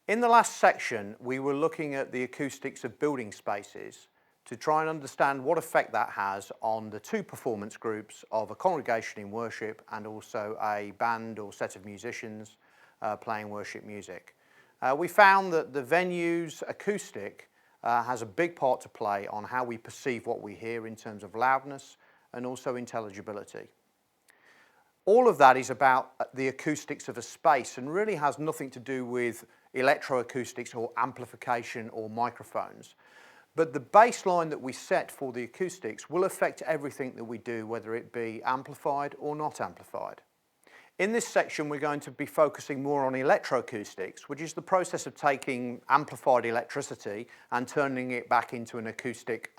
In the last section, we were looking at the acoustics of building spaces to try and understand what effect that has on the two performance groups of a congregation in worship and also a band or set of musicians playing worship music. We found that the venue's acoustic has a big part to play on how we perceive what we hear in terms of loudness and also intelligibility. All of that is about the acoustics of a space and really has nothing to do with electroacoustics or amplification or microphones. But the baseline that we set for the acoustics will affect everything that we do, whether it be amplified or not amplified. In this section, we're going to be focusing more on electroacoustics, which is the process of taking amplified electricity and turning it back into an acoustic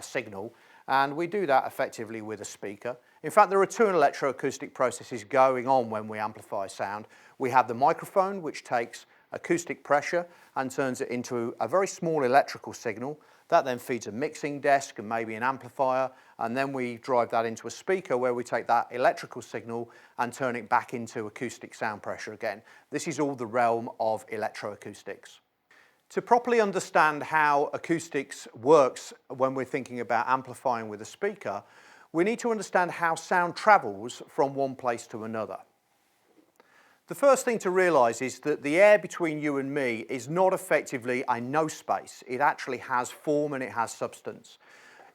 signal. And we do that effectively with a speaker. In fact, there are two electroacoustic processes going on when we amplify sound. We have the microphone, which takes acoustic pressure and turns it into a very small electrical signal. That then feeds a mixing desk and maybe an amplifier, and then we drive that into a speaker where we take that electrical signal and turn it back into acoustic sound pressure again. This is all the realm of electroacoustics. To properly understand how acoustics works when we're thinking about amplifying with a speaker, we need to understand how sound travels from one place to another. The first thing to realise is that the air between you and me is not effectively a no space. It actually has form and it has substance.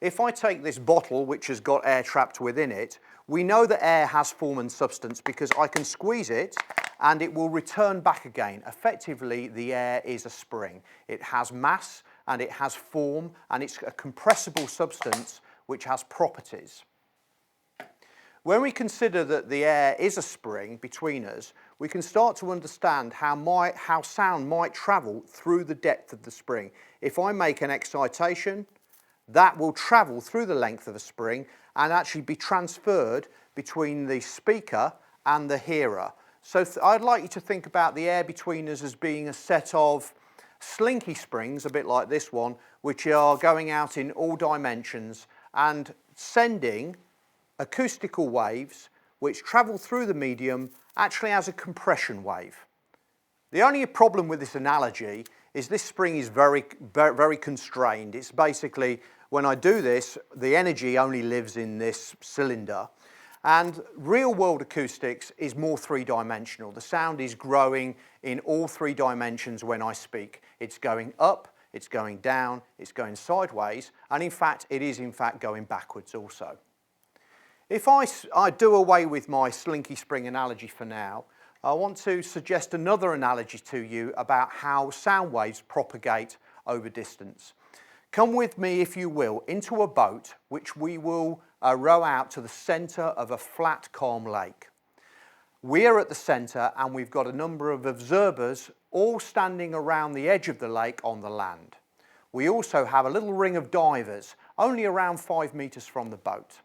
If I take this bottle, which has got air trapped within it, we know that air has form and substance because I can squeeze it and it will return back again. Effectively, the air is a spring. It has mass and it has form and it's a compressible substance which has properties. When we consider that the air is a spring between us, we can start to understand how sound might travel through the depth of the spring. If I make an excitation, that will travel through the length of a spring and actually be transferred between the speaker and the hearer. So I'd like you to think about the air between us as being a set of slinky springs, a bit like this one, which are going out in all dimensions and sending acoustical waves which travel through the medium actually as a compression wave. The only problem with this analogy is this spring is very constrained. It's basically, when I do this, the energy only lives in this cylinder. And real world acoustics is more three-dimensional. The sound is growing in all three dimensions when I speak. It's going up, it's going down, it's going sideways, and in fact, it is in fact going backwards also. If I do away with my slinky spring analogy for now, I want to suggest another analogy to you about how sound waves propagate over distance. Come with me, if you will, into a boat which we will row out to the centre of a flat, calm lake. We're at the centre and we've got a number of observers all standing around the edge of the lake on the land. We also have a little ring of divers only around 5 metres from the boat.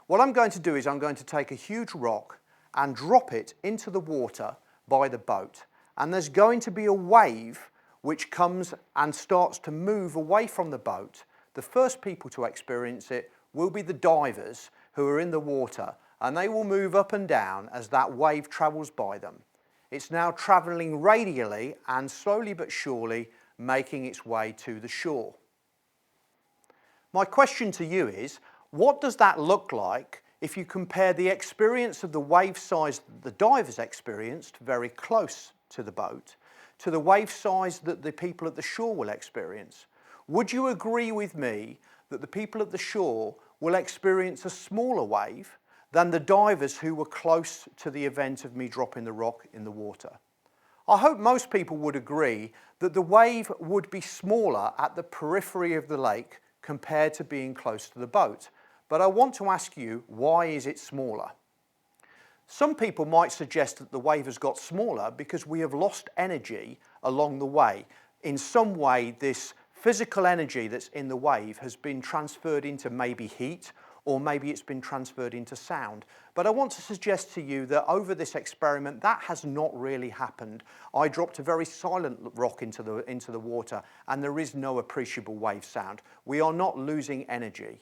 What I'm going to do is I'm going to take a huge rock and drop it into the water by the boat. And there's going to be a wave which comes and starts to move away from the boat. The first people to experience it will be the divers who are in the water, and they will move up and down as that wave travels by them. It's now travelling radially and slowly but surely making its way to the shore. My question to you is, what does that look like if you compare the experience of the wave size that the divers experienced very close to the boat to the wave size that the people at the shore will experience? Would you agree with me that the people at the shore will experience a smaller wave than the divers who were close to the event of me dropping the rock in the water? I hope most people would agree that the wave would be smaller at the periphery of the lake compared to being close to the boat. But I want to ask you, why is it smaller? Some people might suggest that the wave has got smaller because we have lost energy along the way. In some way, this physical energy that's in the wave has been transferred into maybe heat, or maybe it's been transferred into sound. But I want to suggest to you that over this experiment, that has not really happened. I dropped a very silent rock into the water, and there is no appreciable wave sound. We are not losing energy.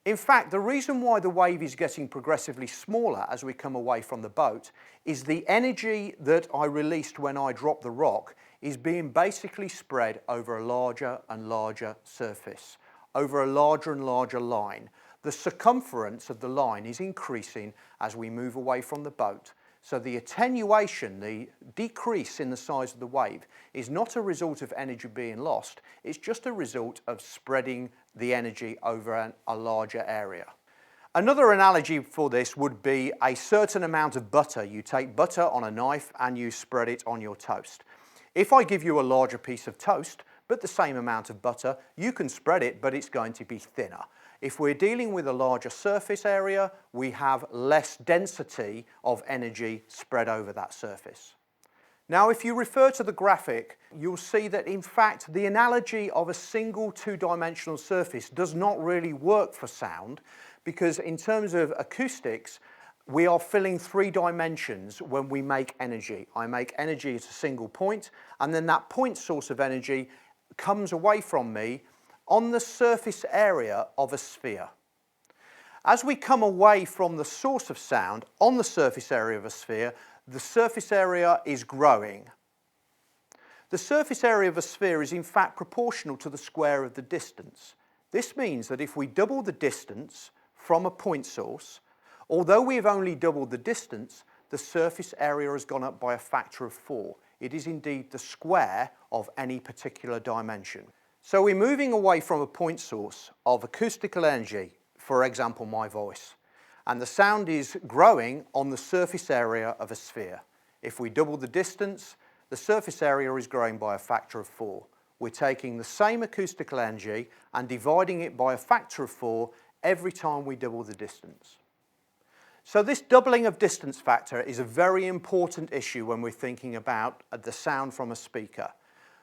In fact, the reason why the wave is getting progressively smaller as we come away from the boat is the energy that I released when I dropped the rock is being basically spread over a larger and larger surface, over a larger and larger line. The circumference of the line is increasing as we move away from the boat. So the attenuation, the decrease in the size of the wave, is not a result of energy being lost, it's just a result of spreading the energy over a larger area. Another analogy for this would be a certain amount of butter. You take butter on a knife and you spread it on your toast. If I give you a larger piece of toast, but the same amount of butter, you can spread it, but it's going to be thinner. If we're dealing with a larger surface area, we have less density of energy spread over that surface. Now, if you refer to the graphic, you'll see that in fact the analogy of a single two-dimensional surface does not really work for sound, because in terms of acoustics, we are filling 3 dimensions when we make energy. I make energy at a single point, and then that point source of energy comes away from me on the surface area of a sphere. As we come away from the source of sound on the surface area of a sphere, the surface area is growing. The surface area of a sphere is in fact proportional to the square of the distance. This means that if we double the distance from a point source, although we have only doubled the distance, the surface area has gone up by a factor of 4. It is indeed the square of any particular dimension. So we're moving away from a point source of acoustical energy, for example my voice, and the sound is growing on the surface area of a sphere. If we double the distance, the surface area is growing by a factor of 4. We're taking the same acoustical energy and dividing it by a factor of 4 every time we double the distance. So this doubling of distance factor is a very important issue when we're thinking about the sound from a speaker.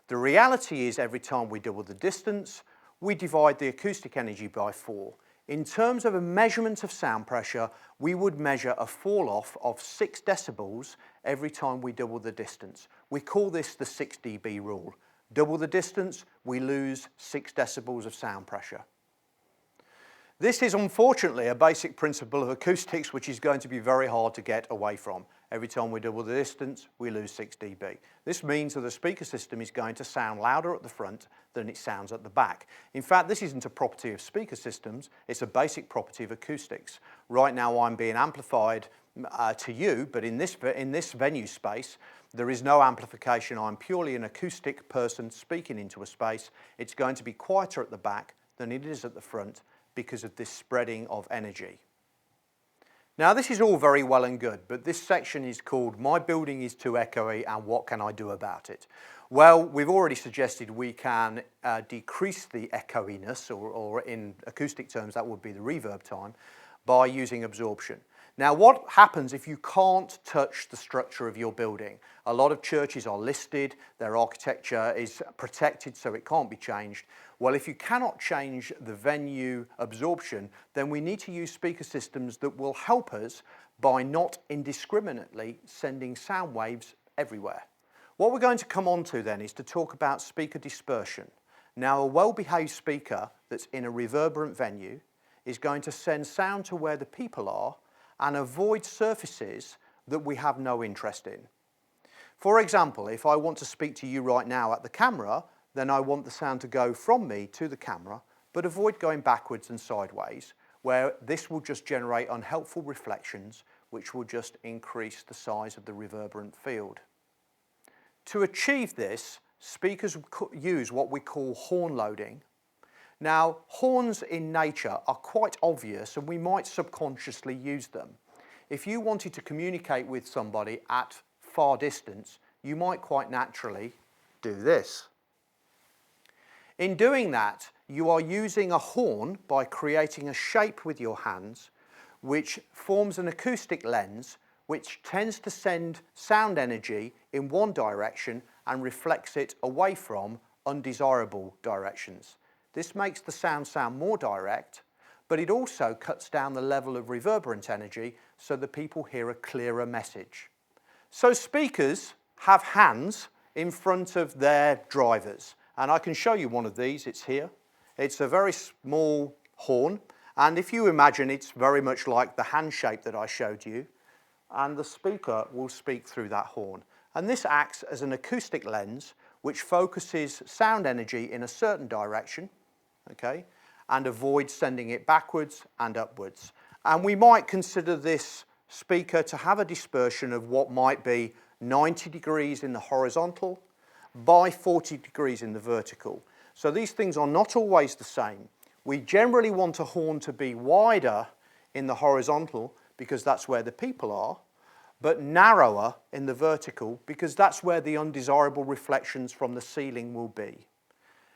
The reality is every time we double the distance, we divide the acoustic energy by 4. In terms of a measurement of sound pressure, we would measure a fall off of 6 decibels every time we double the distance. We call this the 6 dB rule. Double the distance, we lose 6 decibels of sound pressure. This is unfortunately a basic principle of acoustics which is going to be very hard to get away from. Every time we double the distance, we lose 6 dB. This means that the speaker system is going to sound louder at the front than it sounds at the back. In fact, this isn't a property of speaker systems, it's a basic property of acoustics. Right now I'm being amplified to you, but in this venue space, there is no amplification. I'm purely an acoustic person speaking into a space. It's going to be quieter at the back than it is at the front, because of this spreading of energy. Now this is all very well and good, but this section is called "My building is too echoey and what can I do about it?" Well, we've already suggested we can decrease the echoiness, or in acoustic terms that would be the reverb time, by using absorption. Now what happens if you can't touch the structure of your building? A lot of churches are listed, their architecture is protected so it can't be changed. Well, if you cannot change the venue absorption, then we need to use speaker systems that will help us by not indiscriminately sending sound waves everywhere. What we're going to come on to then is to talk about speaker dispersion. Now a well-behaved speaker that's in a reverberant venue is going to send sound to where the people are and avoid surfaces that we have no interest in. For example, if I want to speak to you right now at the camera, then I want the sound to go from me to the camera, but avoid going backwards and sideways, where this will just generate unhelpful reflections, which will just increase the size of the reverberant field. To achieve this, speakers use what we call horn loading. Now, horns in nature are quite obvious and we might subconsciously use them. If you wanted to communicate with somebody at far distance, you might quite naturally do this. In doing that, you are using a horn by creating a shape with your hands, which forms an acoustic lens, which tends to send sound energy in one direction and reflects it away from undesirable directions. This makes the sound more direct, but it also cuts down the level of reverberant energy so that people hear a clearer message. So speakers have hands in front of their drivers, and I can show you one of these. It's here. It's a very small horn, and if you imagine, it's very much like the hand shape that I showed you, and the speaker will speak through that horn. And this acts as an acoustic lens which focuses sound energy in a certain direction, okay, and avoids sending it backwards and upwards. And we might consider this speaker to have a dispersion of what might be 90 degrees in the horizontal by 40 degrees in the vertical. So these things are not always the same. We generally want a horn to be wider in the horizontal because that's where the people are, but narrower in the vertical because that's where the undesirable reflections from the ceiling will be.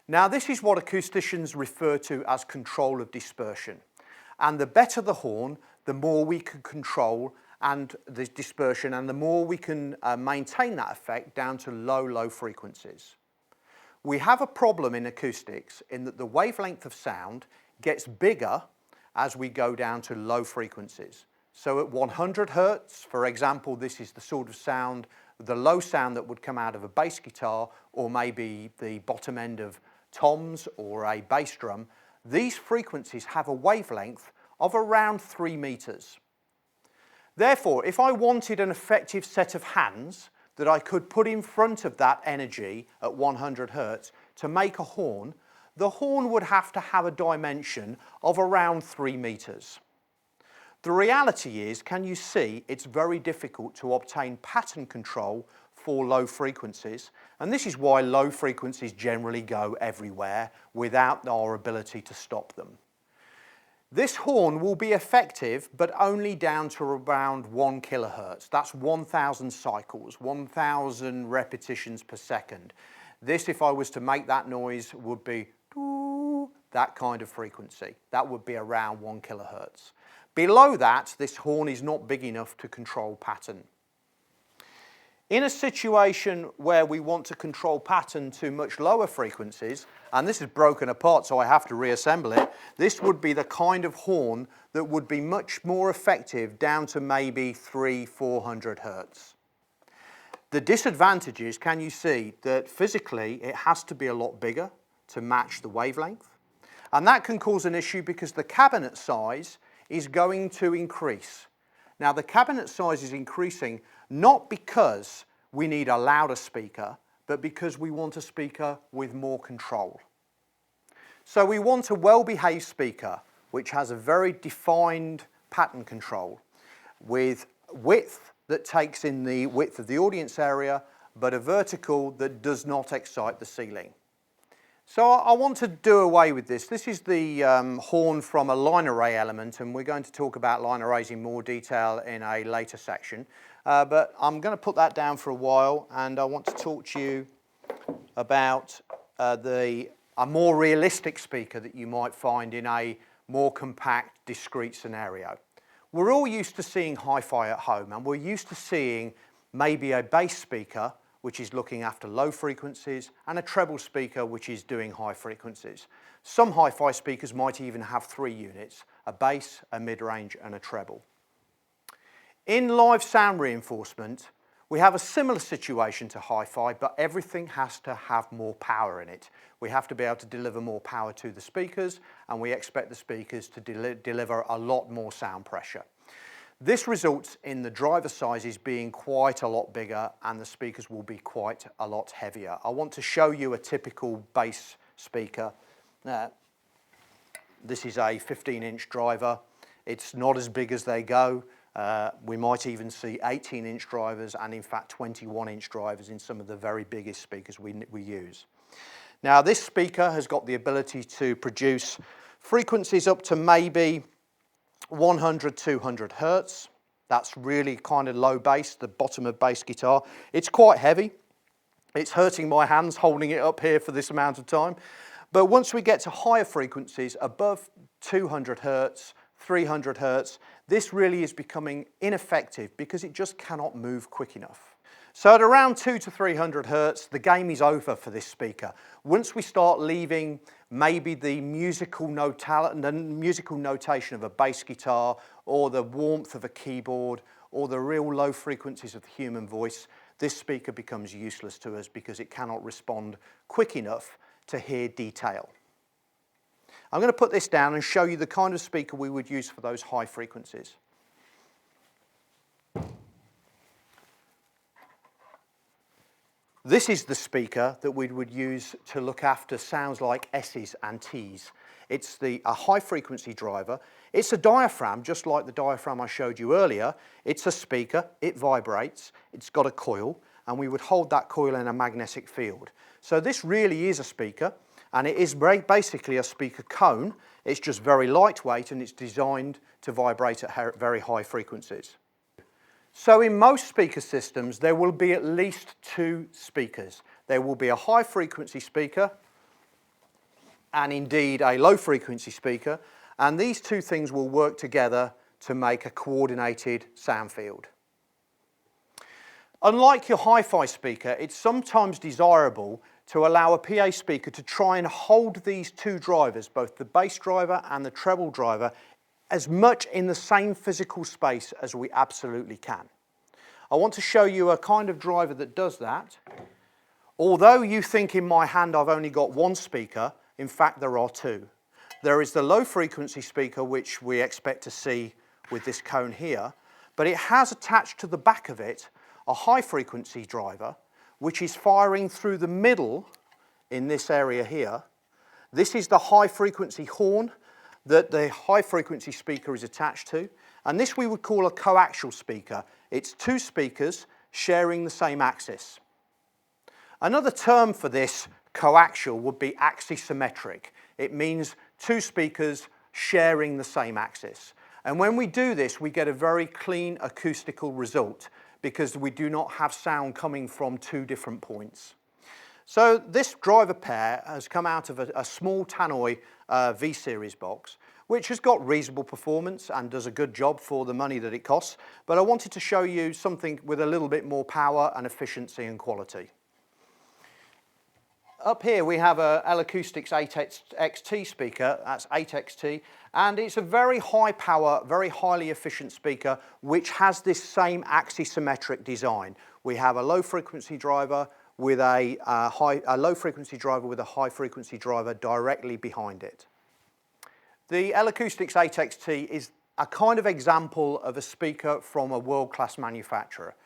Now, this is what acousticians refer to as control of dispersion. And the better the horn, the more we can control and the dispersion, and the more we can maintain that effect down to low frequencies. We have a problem in acoustics in that the wavelength of sound gets bigger as we go down to low frequencies. So at 100 hertz, for example, this is the sort of sound, the low sound that would come out of a bass guitar or maybe the bottom end of toms or a bass drum. These frequencies have a wavelength of around 3 meters. Therefore, if I wanted an effective set of hands that I could put in front of that energy at 100 hertz to make a horn, the horn would have to have a dimension of around 3 meters. The reality is, can you see, it's very difficult to obtain pattern control for low frequencies, and this is why low frequencies generally go everywhere without our ability to stop them. This horn will be effective, but only down to around 1 kilohertz. That's 1,000 cycles, 1,000 repetitions per second. This, if I was to make that noise, would be that kind of frequency. That would be around 1 kilohertz. Below that, this horn is not big enough to control pattern. In a situation where we want to control pattern to much lower frequencies, and this is broken apart so I have to reassemble it, this would be the kind of horn that would be much more effective down to maybe 300-400 hertz. The disadvantage is, can you see that physically it has to be a lot bigger to match the wavelength? And that can cause an issue because the cabinet size is going to increase. Now, the cabinet size is increasing not because we need a louder speaker, but because we want a speaker with more control. So we want a well-behaved speaker which has a very defined pattern control with width that takes in the width of the audience area, but a vertical that does not excite the ceiling. So I want to do away with this. This is the horn from a line array element, and we're going to talk about line arrays in more detail in a later section. But I'm going to put that down for a while, and I want to talk to you about a more realistic speaker that you might find in a more compact, discrete scenario. We're all used to seeing hi-fi at home, and we're used to seeing maybe a bass speaker which is looking after low frequencies, and a treble speaker which is doing high frequencies. Some hi-fi speakers might even have 3 units, a bass, a mid-range and a treble. In live sound reinforcement, we have a similar situation to hi-fi, but everything has to have more power in it. We have to be able to deliver more power to the speakers, and we expect the speakers to deliver a lot more sound pressure. This results in the driver sizes being quite a lot bigger and the speakers will be quite a lot heavier. I want to show you a typical bass speaker. This is a 15-inch driver. It's not as big as they go. We might even see 18-inch drivers and in fact 21-inch drivers in some of the very biggest speakers we use. Now, this speaker has got the ability to produce frequencies up to maybe 100, 200 hertz. That's really kind of low bass, the bottom of bass guitar. It's quite heavy. It's hurting my hands holding it up here for this amount of time. But once we get to higher frequencies, above 200 hertz, 300 hertz, this really is becoming ineffective because it just cannot move quick enough. So at around 200 to 300 hertz, the game is over for this speaker. Once we start leaving maybe the musical notation of a bass guitar or the warmth of a keyboard or the real low frequencies of the human voice, this speaker becomes useless to us because it cannot respond quick enough to hear detail. I'm going to put this down and show you the kind of speaker we would use for those high frequencies. This is the speaker that we would use to look after sounds like S's and T's. It's a high frequency driver. It's a diaphragm, just like the diaphragm I showed you earlier. It's a speaker, it vibrates, it's got a coil, and we would hold that coil in a magnetic field. So this really is a speaker, and it is basically a speaker cone. It's just very lightweight, and it's designed to vibrate at very high frequencies. So in most speaker systems, there will be at least two speakers. There will be a high frequency speaker, and indeed a low frequency speaker, and these two things will work together to make a coordinated sound field. Unlike your hi-fi speaker, it's sometimes desirable to allow a PA speaker to try and hold these two drivers, both the bass driver and the treble driver, as much in the same physical space as we absolutely can. I want to show you a kind of driver that does that. Although you think in my hand I've only got one speaker, in fact there are two. There is the low frequency speaker, which we expect to see with this cone here, but it has attached to the back of it a high frequency driver, which is firing through the middle in this area here. This is the high frequency horn that the high frequency speaker is attached to, and this we would call a coaxial speaker. It's two speakers sharing the same axis. Another term for this coaxial would be axisymmetric. It means two speakers sharing the same axis. And when we do this, we get a very clean acoustical result because we do not have sound coming from two different points. So this driver pair has come out of a small Tannoy V-Series box, which has got reasonable performance and does a good job for the money that it costs. But I wanted to show you something with a little bit more power and efficiency and quality. Up here we have a L-Acoustics 8XT speaker, that's 8XT, and it's a very high power, very highly efficient speaker which has this same axisymmetric design. We have a low frequency driver with a low frequency driver with a high frequency driver directly behind it. The L-Acoustics 8XT is a kind of example of a speaker from a world-class manufacturer.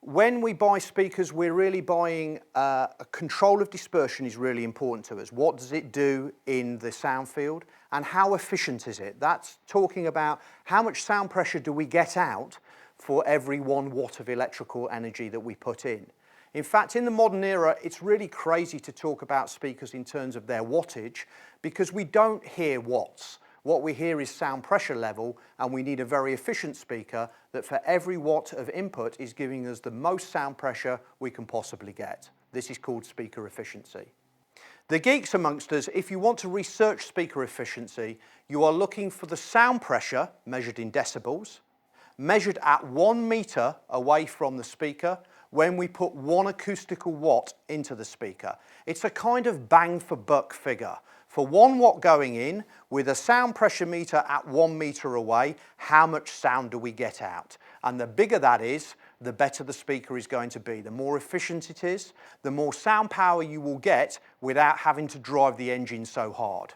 When we buy speakers, we're really buying a control of dispersion is really important to us. What does it do in the sound field and how efficient is it? That's talking about how much sound pressure do we get out for every 1 watt of electrical energy that we put in. In fact, in the modern era, it's really crazy to talk about speakers in terms of their wattage because we don't hear watts. What we hear is sound pressure level, and we need a very efficient speaker that for every watt of input is giving us the most sound pressure we can possibly get. This is called speaker efficiency. The geeks amongst us, if you want to research speaker efficiency, you are looking for the sound pressure measured in decibels, measured at 1 meter away from the speaker when we put 1 acoustical watt into the speaker. It's a kind of bang for buck figure. For 1 watt going in, with a sound pressure meter at 1 meter away, how much sound do we get out? And the bigger that is, the better the speaker is going to be. The more efficient it is, the more sound power you will get without having to drive the engine so hard.